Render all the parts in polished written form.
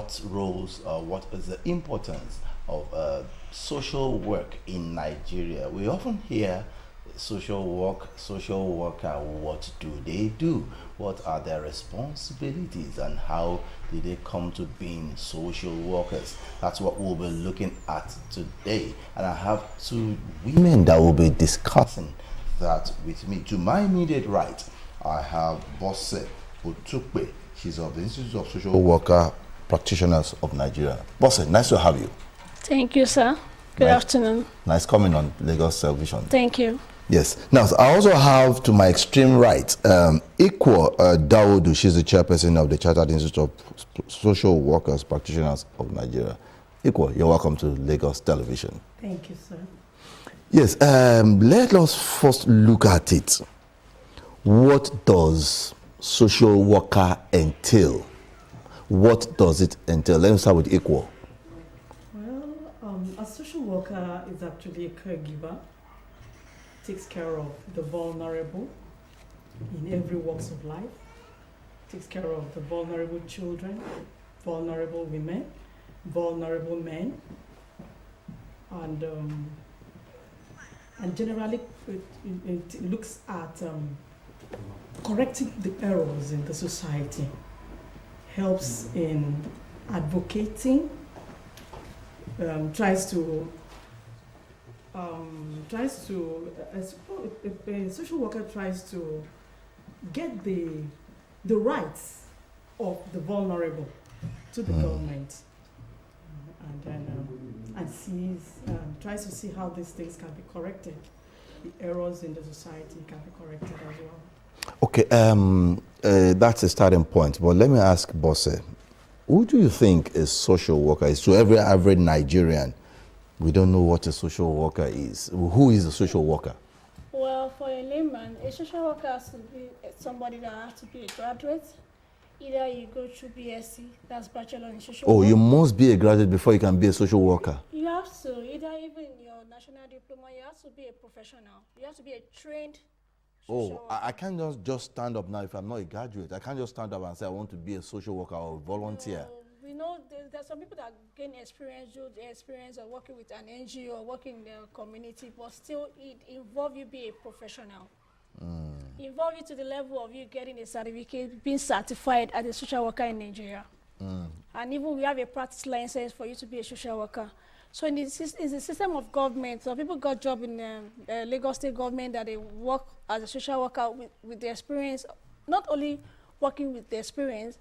what roles or what is the importance of social work in Nigeria? We often hear social worker, what do they do? What are their responsibilities and how did they come to being social workers? That's what we'll be looking at today. And I have two women that will be discussing that with me. To my immediate right, I have Bosse Otukpe. She's of the Institute of Social Worker Practitioners of Nigeria. Bosse, nice to have you. Thank you, sir. Good afternoon. Nice coming on Lagos Television. Thank you. Yes. Now, I also have to my extreme right, Ikwo Dawodu. She's the chairperson of the Chartered Institute of Social Workers Practitioners of Nigeria. Ikwo, you're welcome to Lagos Television. Thank you, sir. Yes. Let us first look at it. What does social worker entail? What does it entail? Let me start with Ikwo. Well, a social worker is actually a caregiver. Takes care of the vulnerable in every walks of life. Takes care of the vulnerable children, vulnerable women, vulnerable men, and generally it looks at correcting the errors in the society. Helps in advocating. Tries to a social worker tries to get the rights of the vulnerable to the government, and then tries to see how these things can be corrected. The errors in the society can be corrected as well. Okay, that's a starting point. But let me ask Bosse, who do you think a social worker is? To every average Nigerian, we don't know what a social worker is. Who is a social worker? Well, for a layman, a social worker has to be somebody that has to be a graduate. Either you go through BSc, that's Bachelor in Social Work. Oh, you must be a graduate before you can be a social worker. You have to. Either even your national diploma, you have to be a professional. You have to be a trained social worker. I can't just stand up now if I'm not a graduate. I can't just stand up and say I want to be a social worker or a volunteer. We know there's some people that gain experience, do the experience of working with an NGO or working in the community, but still it involves you being a professional. Involve you to the level of you getting a certificate, being certified as a social worker in Nigeria. And even we have a practice license for you to be a social worker. So in the system of government, so people got job in the Lagos State government that they work as a social worker with the experience, not only working with the experience.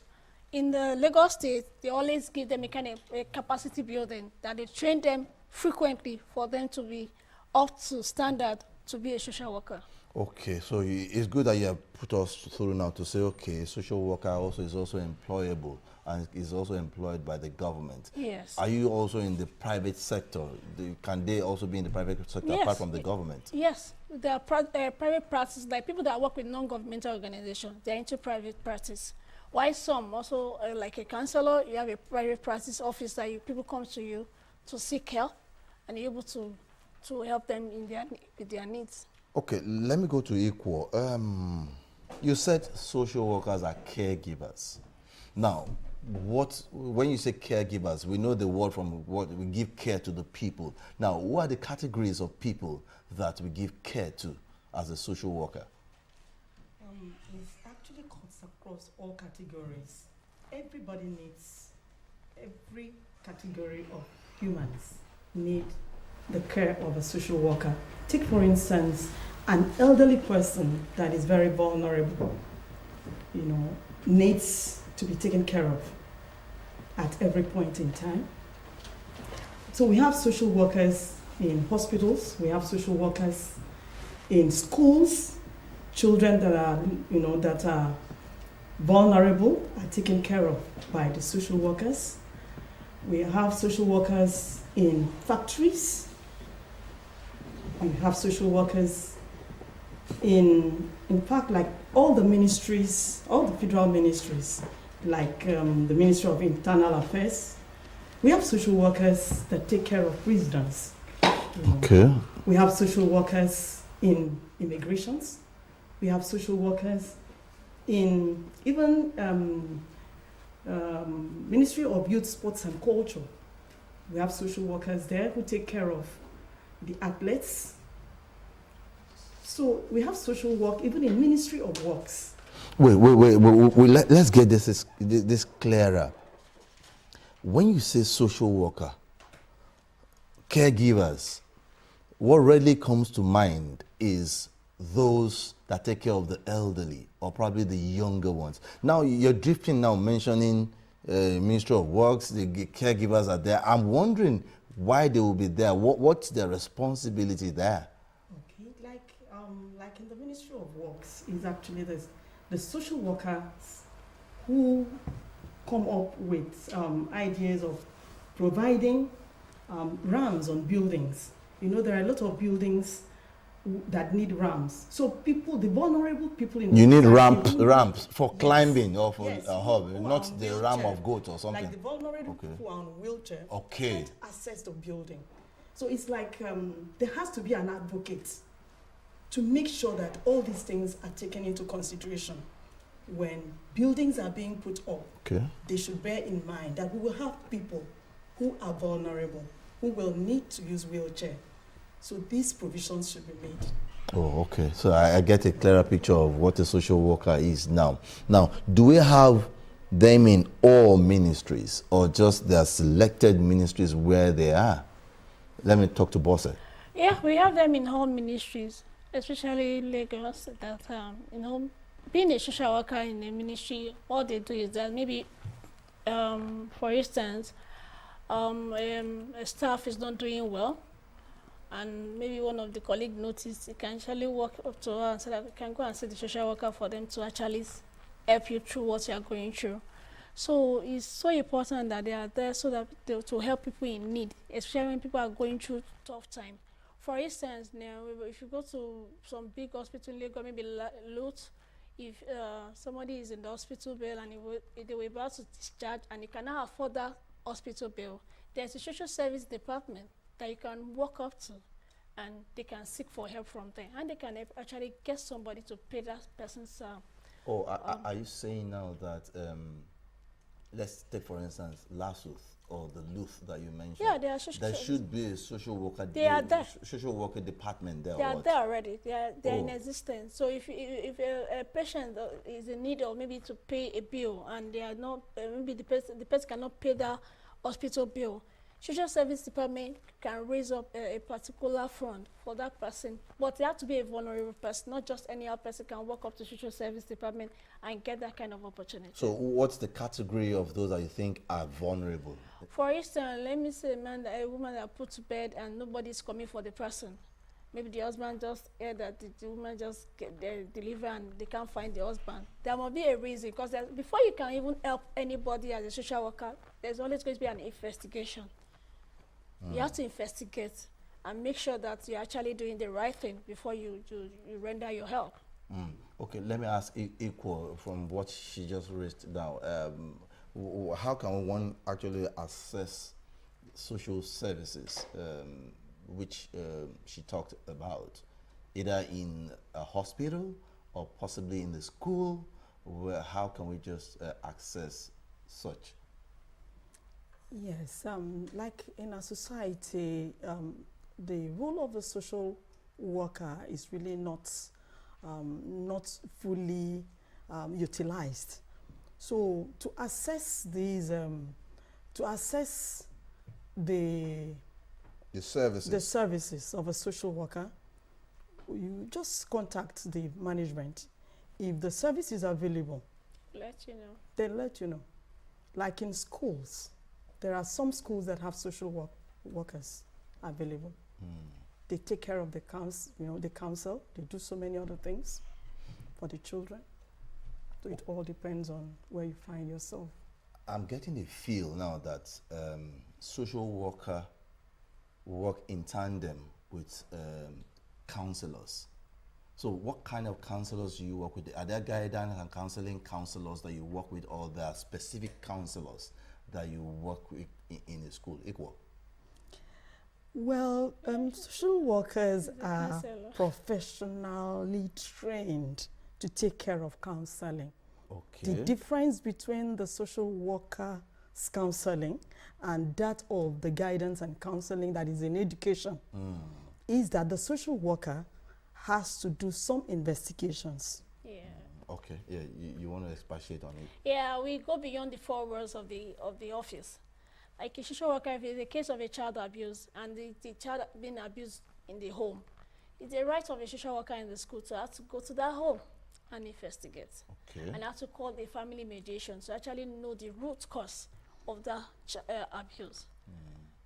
In the Lagos State, they always give them a kind of a capacity building that they train them frequently for them to be up to standard to be a social worker. Okay, so it's good that you have put us through now to say, okay, social worker also is also employable and is also employed by the government. Yes. Are you also in the private sector? Can they also be in the private sector apart from the government? Yes, there are private practice, like people that work with non-governmental organizations, they're into private practice. Why some also, like a counselor, you have a private practice office that people come to you to seek help and you're able to help them with their needs. Okay, let me go to Ikwo. You said social workers are caregivers. Now, when you say caregivers, we know the word from what we give care to the people. Now, what are the categories of people that we give care to as a social worker? It actually cuts across all categories. Everybody needs, every category of humans need the care of a social worker. Take, for instance, an elderly person that is very vulnerable, needs to be taken care of at every point in time. So we have social workers in hospitals, we have social workers in schools, children that are vulnerable are taken care of by the social workers. We have social workers in factories. We have social workers in fact, like all the ministries, all the federal ministries, like the Ministry of Internal Affairs. We have social workers that take care of prisoners. Okay. We have social workers in immigrations. We have social workers in even Ministry of Youth, Sports and Culture. We have social workers there who take care of the athletes. So we have social work even in Ministry of Works. Wait. Let's get this clearer. When you say social worker, caregivers, what really comes to mind is those that take care of the elderly or probably the younger ones. Now you're drifting now mentioning Ministry of Works, the caregivers are there. I'm wondering why they will be there. What's their responsibility there? Okay, like in the Ministry of Works is actually the social workers who come up with ideas of providing ramps on buildings. You know, there are a lot of buildings that need ramps. So people, the vulnerable people in you need society ramps for yes, climbing or for yes, a hub, who are not on the wheelchair. ram of goat or something. Like the vulnerable Okay. people who are on wheelchair Okay. can't access the building. So it's like there has to be an advocate to make sure that all these things are taken into consideration. When buildings are being put up, Okay. they should bear in mind that we will have people who are vulnerable, who will need to use wheelchair. So these provisions should be made. Oh, okay. So I get a clearer picture of what a social worker is now. Now, do we have them in all ministries or just their selected ministries where they are? Let me talk to Bosse. Yeah, we have them in all ministries, especially Lagos, that, being a social worker in a ministry, what they do is that maybe, for instance, a staff is not doing well, and maybe one of the colleagues noticed, it can actually walk up to her and say that we can go and see the social worker for them to actually help you through what you are going through. So it's so important that they are there so that to help people in need, especially when people are going through tough time. For instance, now if you go to some big hospital in Lagos, maybe Lut, if somebody is in the hospital bill and they were about to discharge and you cannot afford that hospital bill, there's a social service department that you can walk up to and they can seek for help from there, and they can actually get somebody to pay that person's Are you saying now that, let's take for instance, Lasuth or the Luth that you mentioned? Yeah, they are social there service. should be a social worker. They are there. Social worker department there. They are what? there already. They are in Oh. existence. So if a patient is in need of maybe to pay a bill and they are not, maybe the person cannot pay that hospital bill, social service department can raise up a particular fund for that person. But they have to be a vulnerable person, not just any other person can walk up to social service department and get that kind of opportunity. So what's the category of those that you think are vulnerable? For instance, let me say a woman that put to bed and nobody's coming for the person. Maybe the husband just heard that the woman just deliver and they can't find the husband. There must be a reason, because before you can even help anybody as a social worker, there's always going to be an investigation. You have to investigate and make sure that you're actually doing the right thing before you render your help. Okay, let me ask equal from what she just raised now. How can one actually access social services, which she talked about, either in a hospital or possibly in the school? How can we just access such? Yes, like in our society, the role of the social worker is really not fully utilized. So to assess these, to assess the services of a social worker, you just contact the management. If the service is available, Let you know. they'll let you know. Like in schools, there are some schools that have social workers available. They take care of the council, they do so many other things for the children. So it all depends on where you find yourself. I'm getting a feel now that social worker work in tandem with counselors. So what kind of counselors do you work with? Are there guidance and counseling counselors that you work with, or there are specific counselors that you work with in the school? Equal. Well, social workers The are counselor. professionally trained to take care of counseling. Okay. The difference between the social worker's counseling and that of the guidance and counseling that is in education is that the social worker has to do some investigations. Yeah. Okay. Yeah. You want to expatiate on it? Yeah, we go beyond the 4 walls of the office. Like a social worker, if it's a case of a child abuse and the child being abused in the home, it's a right of a social worker in the school to have to go to that home and investigate. Okay. And have to call the family mediation to actually know the root cause of that abuse.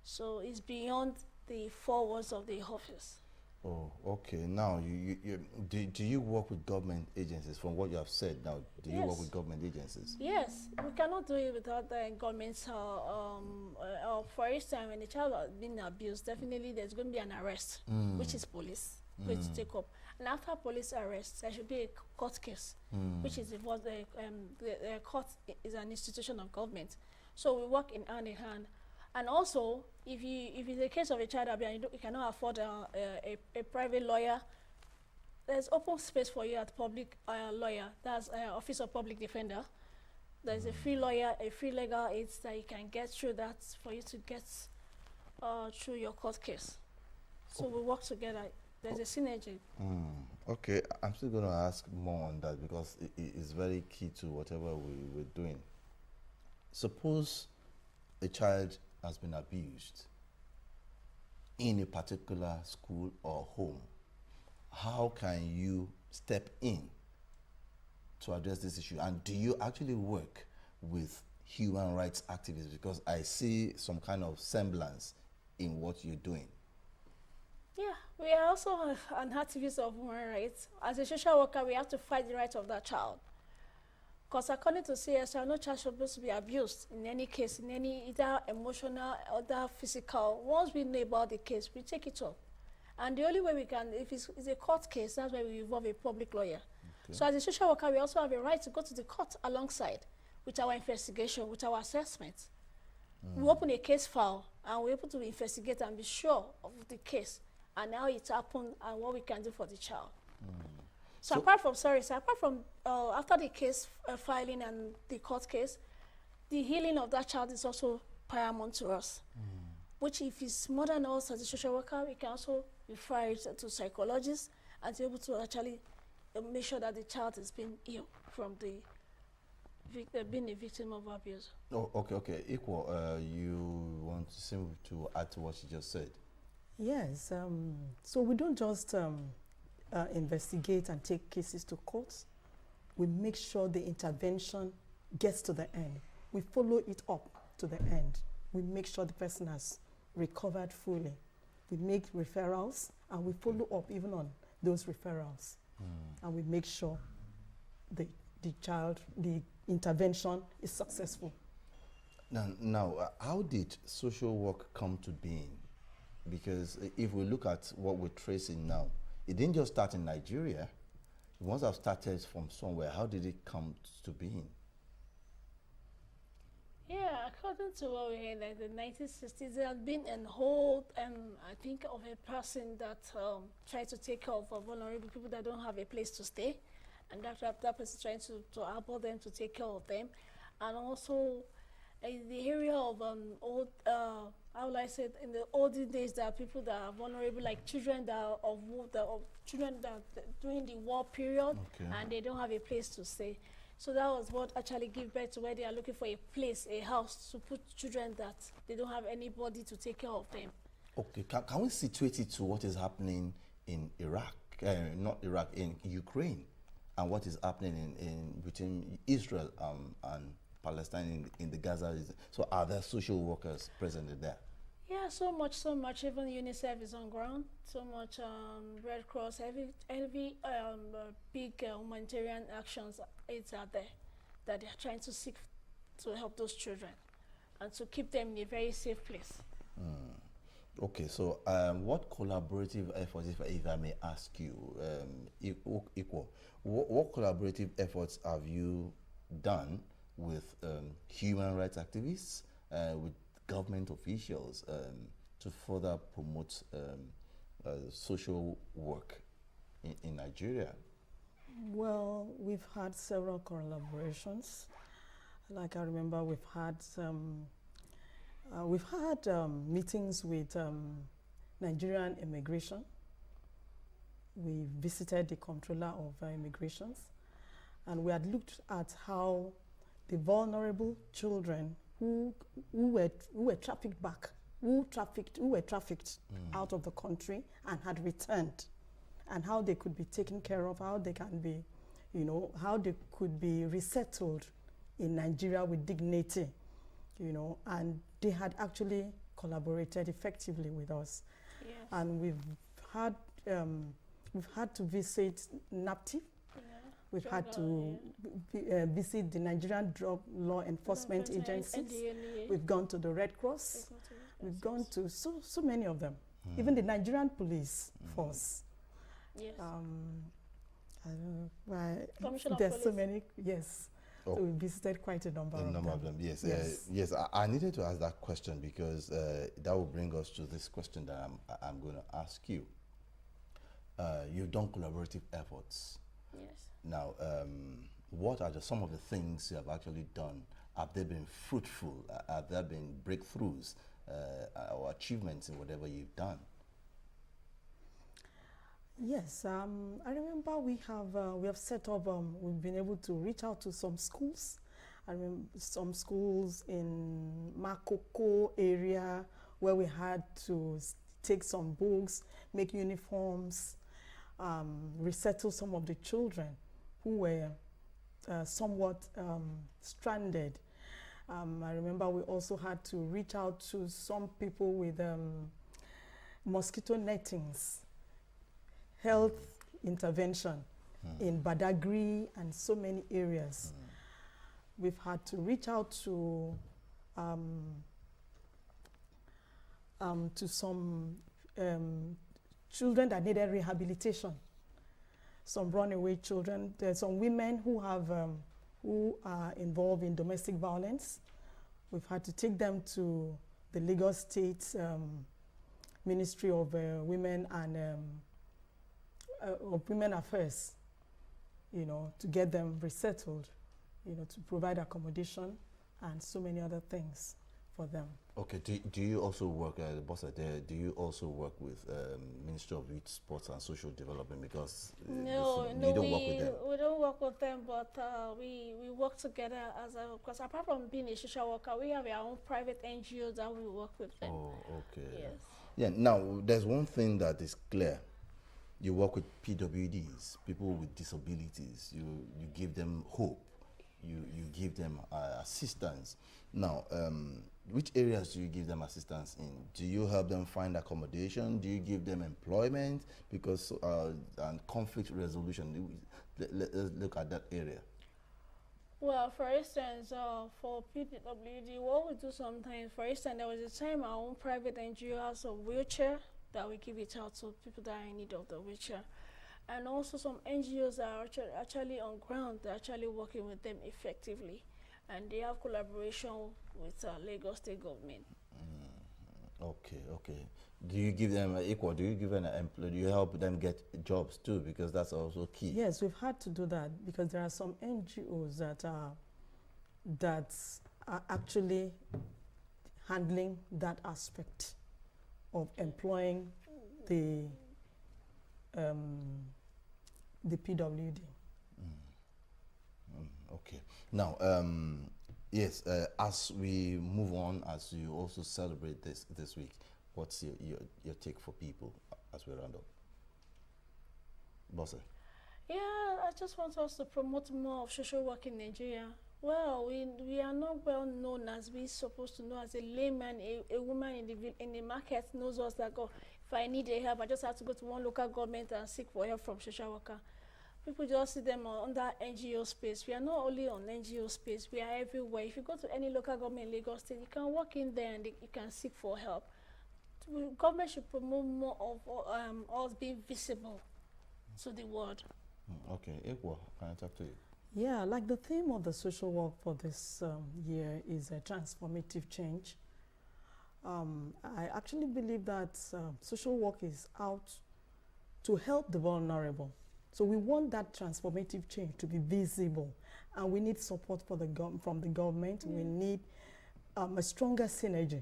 So it's beyond the 4 walls of the office. Oh, okay. Now, do you work with government agencies? From what you have said, now, do you work Yes. with government agencies? Yes, we cannot do it without the government's. For instance, when a child has been abused, definitely there's going to be an arrest, which is police going to take up. And after police arrest, there should be a court case, which is involved. The court is an institution of government, so we work in hand. And also, if it's a case of a child abuse, and you cannot afford a private lawyer, there's open space for you at public lawyer. That's Office of Public Defender. There's a free lawyer, a free legal aid that you can get through that for you to get through your court case. So we work together. There's a synergy. Okay, I'm still going to ask more on that because it is very key to whatever we're doing. Suppose a child has been abused in a particular school or home. How can you step in to address this issue? And do you actually work with human rights activists? Because I see some kind of semblance in what you're doing. Yeah, we are also an activist of human rights. As a social worker, we have to fight the rights of that child. Because according to CSR, no child is supposed to be abused in any case, in any either emotional or physical. Once we know about the case, we take it up. And the only way we can, if it's a court case, that's why we involve a public lawyer. Okay. So as a social worker, we also have a right to go to the court alongside with our investigation, with our assessment. We open a case file and we're able to investigate and be sure of the case and how it happened and what we can do for the child. So apart from after the case filing and the court case, the healing of that child is also paramount to us. Which if it's more than us as a social worker, we can also refer it to psychologists and be able to actually make sure that the child has been healed from the being a victim of abuse. Oh, okay. Equal, you want to add to what you just said? Yes. So we don't just investigate and take cases to courts. We make sure the intervention gets to the end. We follow it up to the end. We make sure the person has recovered fully. We make referrals and we follow up even on those referrals. And we make sure the intervention is successful. Now, how did social work come to being? Because if we look at what we're tracing now, it didn't just start in Nigeria. It must have started from somewhere. How did it come to being? Yeah, according to what we heard, like the 1960s, there had been a whole, I think, of a person that tried to take care of vulnerable people that don't have a place to stay, and that person trying to help them to take care of them, and also in the area of old, how will I say it, in the olden days, there are people that are vulnerable, like children that are children that are during the war period, and they don't have a place to stay. So that was what actually gave birth to where they are looking for a place, a house to put children that they don't have anybody to take care of them. Okay, can we situate it to what is happening in Iraq, not Iraq, in Ukraine, and what is happening in between Israel and Palestine in the Gaza? So are there social workers present there? Yeah, so much. Even UNICEF is on ground. So much Red Cross, every big humanitarian actions it's out there that they are trying to seek to help those children and to keep them in a very safe place. Okay, so what collaborative efforts, if I may ask you, Equal, what collaborative efforts have you done with human rights activists, with government officials to further promote social work in Nigeria? Well, we've had several collaborations. Like I remember, we've had meetings with Nigerian immigration. We visited the controller of immigrations, and we had looked at how the vulnerable children who were trafficked back, who were trafficked out of the country and had returned, and how they could be taken care of, how they can be, how they could be resettled in Nigeria with dignity, and they had actually collaborated effectively with us. Yes. And we've had to visit NAPTIP. Yeah. We've Drug had law, to visit the Nigerian Drug Law Enforcement Agencies. NDLEA. We've gone to the Red Cross. We've gone to so many of them. Even the Nigerian Police Force. Yes. I don't know why. Commissioner of There's so Police. many. Yes. Oh. So we visited quite a number of them. Yes, Yes. yes. I needed to ask that question because that will bring us to this question that I'm going to ask you. You've done collaborative efforts. Yes. Now, what are some of the things you have actually done? Have they been fruitful? Have there been breakthroughs or achievements in whatever you've done? Yes, I remember we have set up. We've been able to reach out to some schools. I remember some schools in Makoko area where we had to take some books, make uniforms, resettle some of the children who were somewhat stranded. I remember we also had to reach out to some people with mosquito nettings, health intervention in Badagry and so many areas. We've had to reach out to some children that needed rehabilitation, some runaway children. There's some women who are involved in domestic violence. We've had to take them to the Lagos State Ministry of Women and of Women Affairs, to get them resettled, to provide accommodation and so many other things for them. Okay, do you also work, boss, do you also work with Ministry of Youth, Sports and Social Development? Because No, you don't work with them. we don't work with them, but we work together because apart from being a social worker, we have our own private NGOs that we work with them. Oh, okay. Yes. Yeah, now there's one thing that is clear. You work with PWDs, people with disabilities. You give them hope. You give them assistance. Now, which areas do you give them assistance in? Do you help them find accommodation? Do you give them employment? Because and conflict resolution. Let's look at that area. Well, for instance, for PWD, what we do sometimes, for instance, there was a time our own private NGO has a wheelchair that we give it out to people that are in need of the wheelchair. And also some NGOs are actually on ground, they're actually working with them effectively. And they have collaboration with Lagos State government. Okay. Do you give them equal? Do you give them do you help them get jobs too? Because that's also key. Yes, we've had to do that because there are some NGOs that are actually handling that aspect of employing the PWD. Okay. Now, yes, as we move on, as you also celebrate this week, what's your take for people as we round up? Bosse? Yeah, I just want us to promote more of social work in Nigeria. Well, we are not well known as we're supposed to know. As a layman, a woman in the market knows us that, oh, if I need help, I just have to go to one local government and seek for help from social worker. People just see them under NGO space. We are not only on NGO space, we are everywhere. If you go to any local government in Lagos State, you can walk in there and you can seek for help. Government should promote more of us being visible to the world. Okay, Ekwa, can I talk to you? Yeah, like the theme of the social work for this year is a transformative change. I actually believe that social work is out to help the vulnerable, So we want that transformative change to be visible, and we need support for from the government. We need a stronger synergy,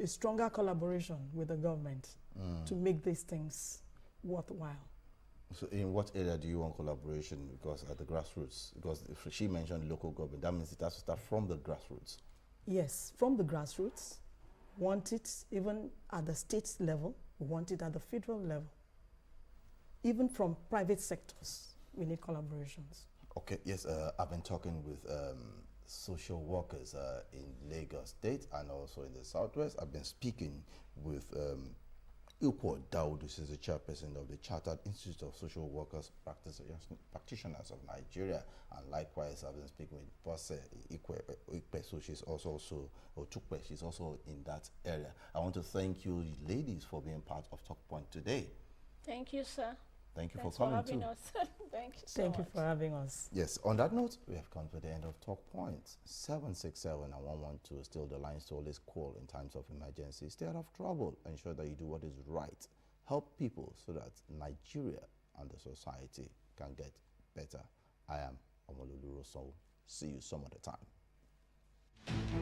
a stronger collaboration with the government to make these things worthwhile. So in what area do you want collaboration? Because at the grassroots, because if she mentioned local government, that means it has to start from the grassroots. Yes, from the grassroots. Want it even at the state level, we want it at the federal level. Even from private sectors, we need collaborations. Okay, yes, I've been talking with social workers in Lagos State and also in the Southwest. I've been speaking with Ikwo Daud, who is the chairperson of the Chartered Institute of Social Workers Practitioners of Nigeria, and likewise I've been speaking with Bose Ikpe, so she's also or Tukpe, she's also in that area. I want to thank you ladies for being part of Talk Point today. Thank you, sir. Thank you Thanks for coming having too. us. Thank you so Thank you much. for having us. Yes, on that note, we have come to the end of Talk Point. 767 and 112 still the lines to always call in times of emergency. Stay out of trouble. Ensure that you do what is right. Help people so that Nigeria and the society can get better. I am Omololu Rosso. See you some other time.